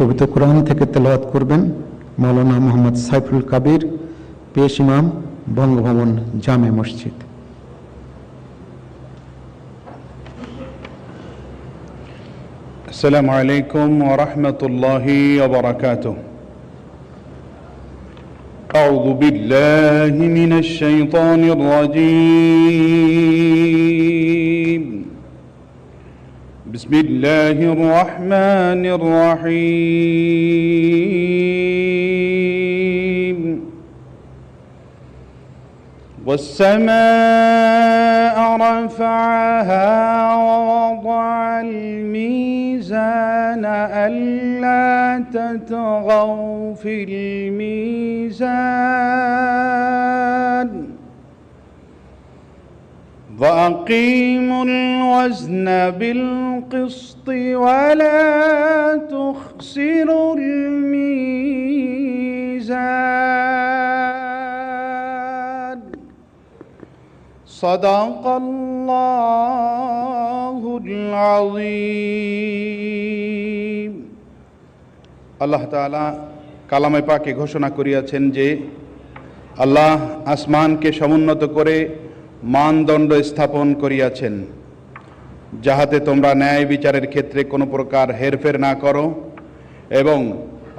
পবিত্র কোরআন থেকে তেলাওয়াত করবেন মাওলানা মোহাম্মদ সাইফুল কাবির, পেশ ইমাম, বঙ্গভবন জামে মসজিদ। السلام عليكم ورحمة الله وبركاته. أعوذ بالله من الشيطان الرجيم. بسم الله الرحمن الرحيم. والسماء رفعها ووضع الميزان ألا تطغوا في الميزان وأقيموا الوزن بالقسط ولا تخسروا الميزان صدق الله العظيم. আল্লাহ তাআলা কালামে পাকে ঘোষণা করিয়াছেন যে আল্লাহ আসমানকে সমুন্নত করে মানদণ্ড স্থাপন করিয়াছেন, যাহাতে তোমরা ন্যায় বিচারের ক্ষেত্রে কোনো প্রকার হেরফের না করো এবং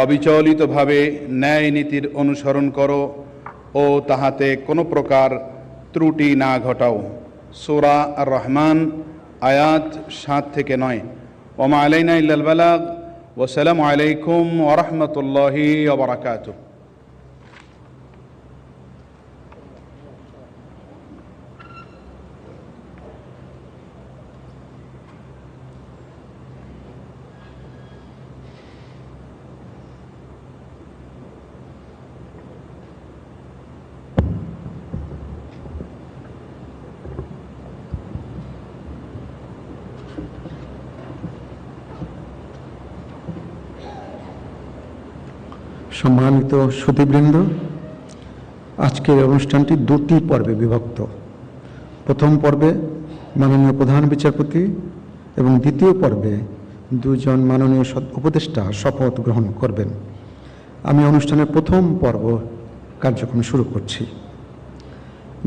অবিচলিতভাবে ন্যায় নীতির অনুসরণ করো ও তাহাতে কোনো প্রকার ত্রুটি না ঘটাও। সূরা আর রহমান আয়াত 7 থেকে 9। ওমা আলাইনা ইল্লাল বালাগ। ওয়াসসালামু আলাইকুম ওয়া রাহমাতুল্লাহি ওয়া বারাকাতুহু। সম্মানিত সুধীবৃন্দ, আজকের অনুষ্ঠানটি দুটি পর্বে বিভক্ত। প্রথম পর্বে মাননীয় প্রধান বিচারপতি এবং দ্বিতীয় পর্বে দুজন মাননীয় উপদেষ্টা শপথ গ্রহণ করবেন। আমি অনুষ্ঠানের প্রথম পর্ব কার্যক্রম শুরু করছি।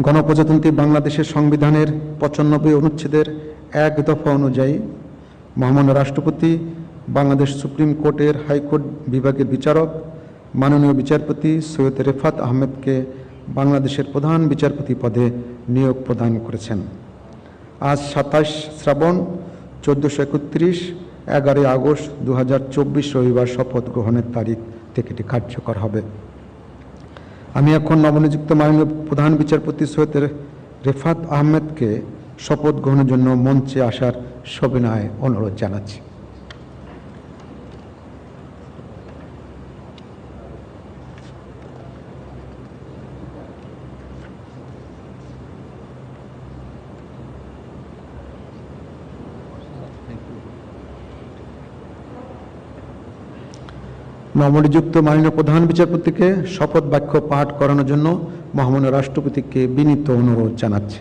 গণপ্রজাতন্ত্রী বাংলাদেশের সংবিধানের 95 অনুচ্ছেদের 1 দফা অনুযায়ী মহামান্য রাষ্ট্রপতি বাংলাদেশ সুপ্রিম কোর্টের হাইকোর্ট বিভাগের বিচারক মাননীয় বিচারপতি সৈয়দ রেফাত আহমেদকে বাংলাদেশের প্রধান বিচারপতি পদে নিয়োগ প্রদান করেছেন। আজ 27 শ্রাবণ 1431 11 আগস্ট 2024 রবিবার শপথ গ্রহণের তারিখ থেকে এটি কার্যকর হবে। আমি এখন নবনিযুক্ত মাননীয় প্রধান বিচারপতি সৈয়দ রেফাত আহমেদকে শপথ গ্রহণের জন্য মঞ্চে আসার সবিনয় অনুরোধ জানাচ্ছি। নবনিযুক্ত মাননীয় প্রধান বিচারপতিকে শপথ বাক্য পাঠ করানোর জন্য মহামান্য রাষ্ট্রপতিকে বিনীত অনুরোধ জানাচ্ছি।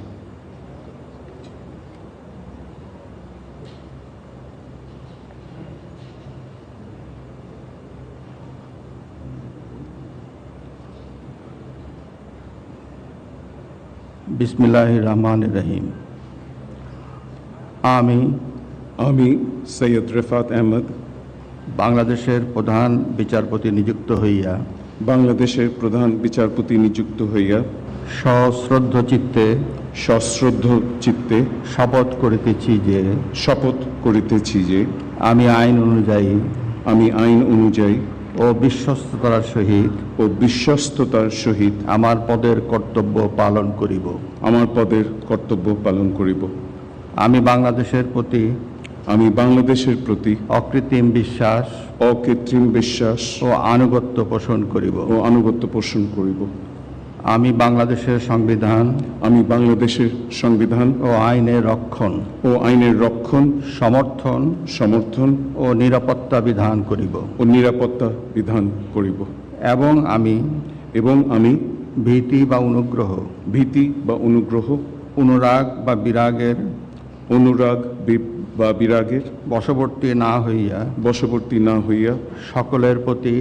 বিসমিল্লাহির রহমানির রহিম। আমি সৈয়দ রেফাত আহমেদ বাংলাদেশের প্রধান বিচারপতি নিযুক্ত হইয়া সশ্রদ্ধ চিত্তে শপথ করিতেছি যে আমি আইন অনুযায়ী ও বিশ্বস্ততার সহিত আমার পদের কর্তব্য পালন করিব। আমি বাংলাদেশের প্রতি অকৃত্রিম বিশ্বাস ও আনুগত্য পোষণ করিব। আমি বাংলাদেশের সংবিধান ও আইনের রক্ষণ সমর্থন ও নিরাপত্তা বিধান করিব এবং আমি ভীতি বা অনুরাগ বা বা বিরাগের বশবর্তী না হইয়া সকলের প্রতি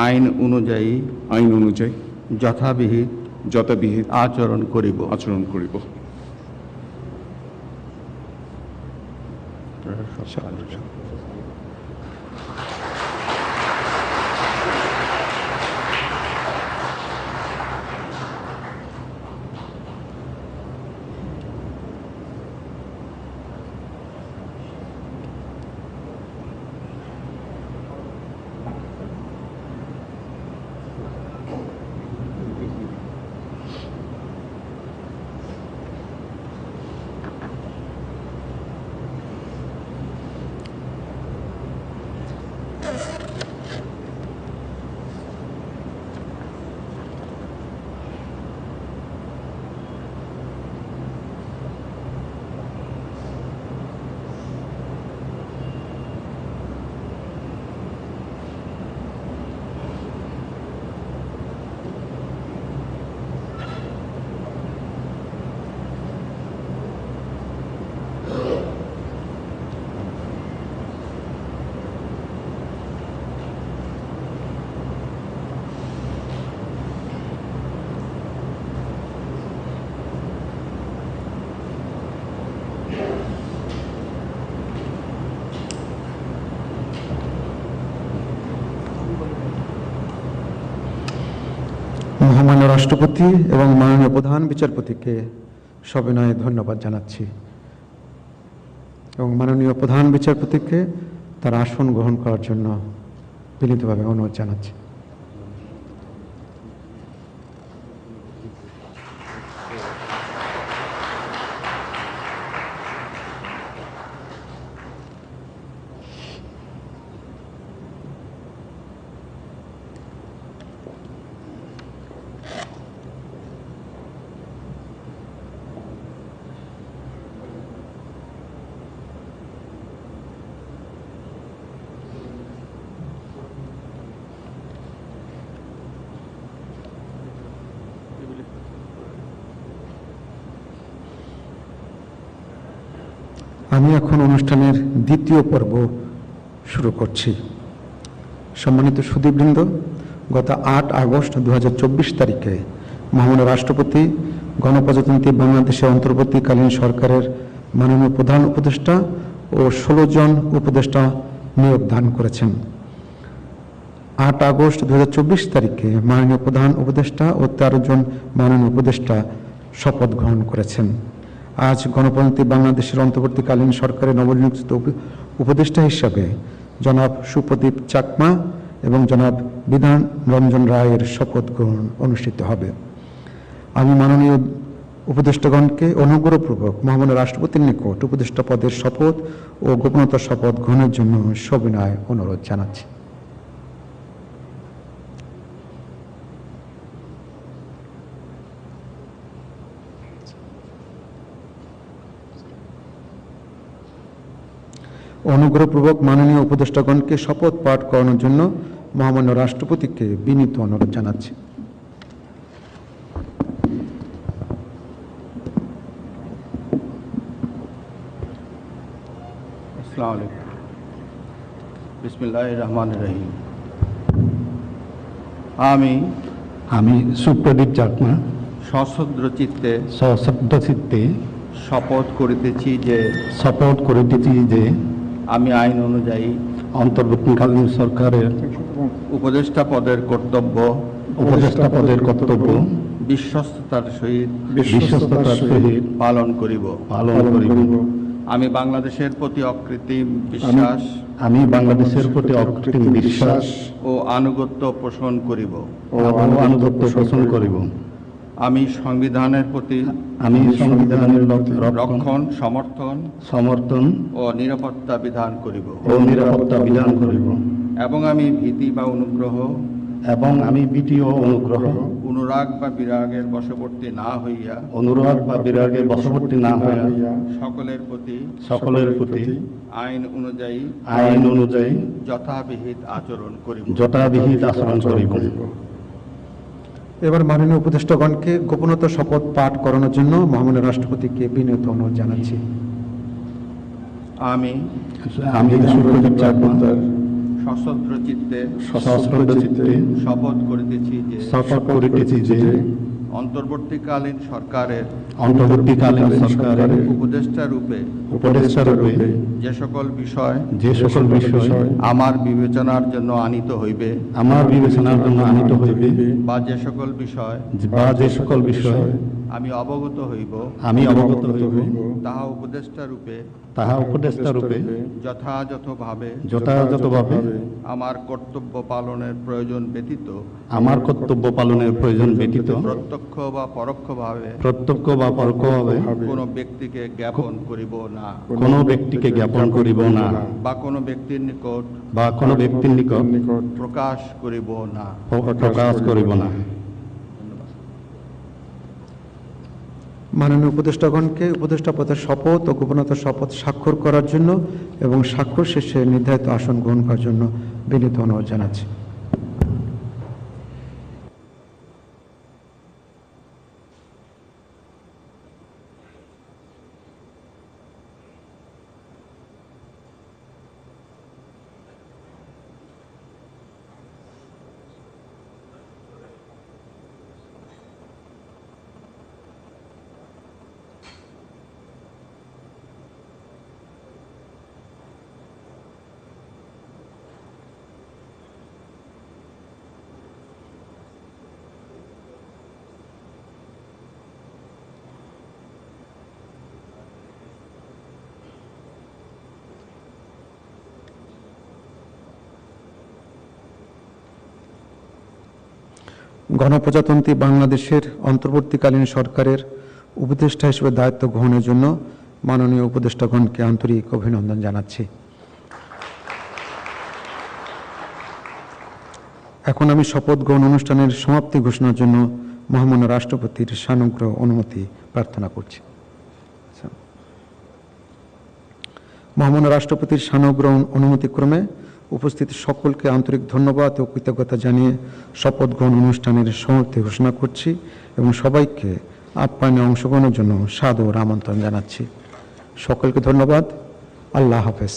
আইন অনুযায়ী যথাবিহিত আচরণ করিব। মহামান্য রাষ্ট্রপতি এবং মাননীয় প্রধান বিচারপতিকে সবিনয়ে ধন্যবাদ জানাচ্ছি এবং মাননীয় প্রধান বিচারপতিকে তার আসন গ্রহণ করার জন্য বিনীতভাবে অনুরোধ জানাচ্ছি। আমি এখন অনুষ্ঠানের দ্বিতীয় পর্ব শুরু করছি। সম্মানিত সুধীবৃন্দ, গত 8 আগস্ট 2024 তারিখে মহামান্য রাষ্ট্রপতি গণপ্রজাতন্ত্রী বাংলাদেশের অন্তর্বর্তীকালীন সরকারের মাননীয় প্রধান উপদেষ্টা ও 16 জন উপদেষ্টা নিয়োগ দান করেছেন। 8 আগস্ট 2024 তারিখে মাননীয় প্রধান উপদেষ্টা ও 13 জন মাননীয় উপদেষ্টা শপথ গ্রহণ করেছেন। আজ গণপ্রজাতন্ত্রী বাংলাদেশের অন্তর্বর্তীকালীন সরকারের নবনিযুক্ত উপদেষ্টা হিসাবে জনাব সুপ্রদীপ চাকমা এবং জনাব বিধান রঞ্জন রায়ের শপথ গ্রহণ অনুষ্ঠিত হবে। আমি মাননীয় উপদেষ্টাগণকে অনুগ্রহপূর্বক মহামান্য রাষ্ট্রপতির নিকট উপদেষ্টা পদের শপথ ও গোপনতার শপথ গ্রহণের জন্য সবিনয় অনুরোধ জানাচ্ছি। অনুগ্রহপূর্বক মাননীয় উপদেষ্টাগণকে শপথ পাঠ করানোর জন্য মহামান্য রাষ্ট্রপতিকে বিনীত অনুরোধ জানাচ্ছি। আসসালামু আলাইকুম। বিসমিল্লাহির রহমানির রহিম। আমি সুপ্রদীপ চাকমা সশ্রদ্ধ চিত্তে শপথ করিতেছি যে আমি আইন অনুযায়ী অন্তর্বর্তীকালীন সরকারের উপদেষ্টা পদের কর্তব্য বিশ্বস্ততার সহিত পালন করিব। আমি বাংলাদেশের প্রতি অকৃত্রিম বিশ্বাস ও আনুগত্য পোষণ করিব। আমি সংবিধানের প্রতি রক্ষণ সমর্থন ও নিরাপত্তা বিধান করিব। এবং আমি ভীতি বা অনুগ্রহ অনুরাগ বা বিরাগের বশবর্তী না হইয়া সকলের প্রতি আইন অনুযায়ী যথাবিহিত আচরণ করিব। এবার মাননীয় উপদেষ্টাগণকে গোপনতা শপথ পাঠ করানোর জন্য মহামান্য রাষ্ট্রপতিকে বিনীত অনুরোধ জানাচ্ছি। আমি সুপ্রদীপ চাকমা সশস্ত্র চিত্তে শপথ করিতেছি যে অন্তর্বর্তীকালীন সরকারের উপদেষ্টা রূপে যে সকল বিষয় আমার বিবেচনার জন্য আনিত হইবে বা যে সকল বিষয় আমি অবগত হইব তাহা উপদেষ্টা রূপে যথাযথভাবে আমার কর্তব্য পালনের প্রয়োজন ব্যতীত প্রত্যক্ষ বা পরোক্ষভাবে কোনো ব্যক্তিকে জ্ঞাপন করিব না বা কোনো ব্যক্তির নিকট প্রকাশ করিব না। মাননীয় উপদেষ্টাগণকে উপদেষ্টা পদের শপথ ও গোপনতার শপথ স্বাক্ষর করার জন্য এবং স্বাক্ষর শেষে নির্ধারিত আসন গ্রহণ করার জন্য বিনীত অনুরোধ জানাচ্ছি। গণপ্রজাতন্ত্রী বাংলাদেশের অন্তর্বর্তীকালীন সরকারের উপদেষ্টা হিসেবে দায়িত্ব গ্রহণের জন্য মাননীয় উপদেষ্টাগণকে আন্তরিক অভিনন্দন জানাচ্ছি। এখন আমি শপথ গ্রহণ অনুষ্ঠানের সমাপ্তি ঘোষণার জন্য মহামান্য রাষ্ট্রপতির সানুগ্রহ অনুমতি প্রার্থনা করছি। মহামান্য রাষ্ট্রপতির সানুগ্রহ অনুমতিক্রমে উপস্থিত সকলকে আন্তরিক ধন্যবাদ ও কৃতজ্ঞতা জানিয়ে শপথ গ্রহণ অনুষ্ঠানের সমাপ্তি ঘোষণা করছি এবং সবাইকে আপ্যায়নে অংশগ্রহণের জন্য সাদর আমন্ত্রণ জানাচ্ছি। সকলকে ধন্যবাদ। আল্লাহ হাফেজ।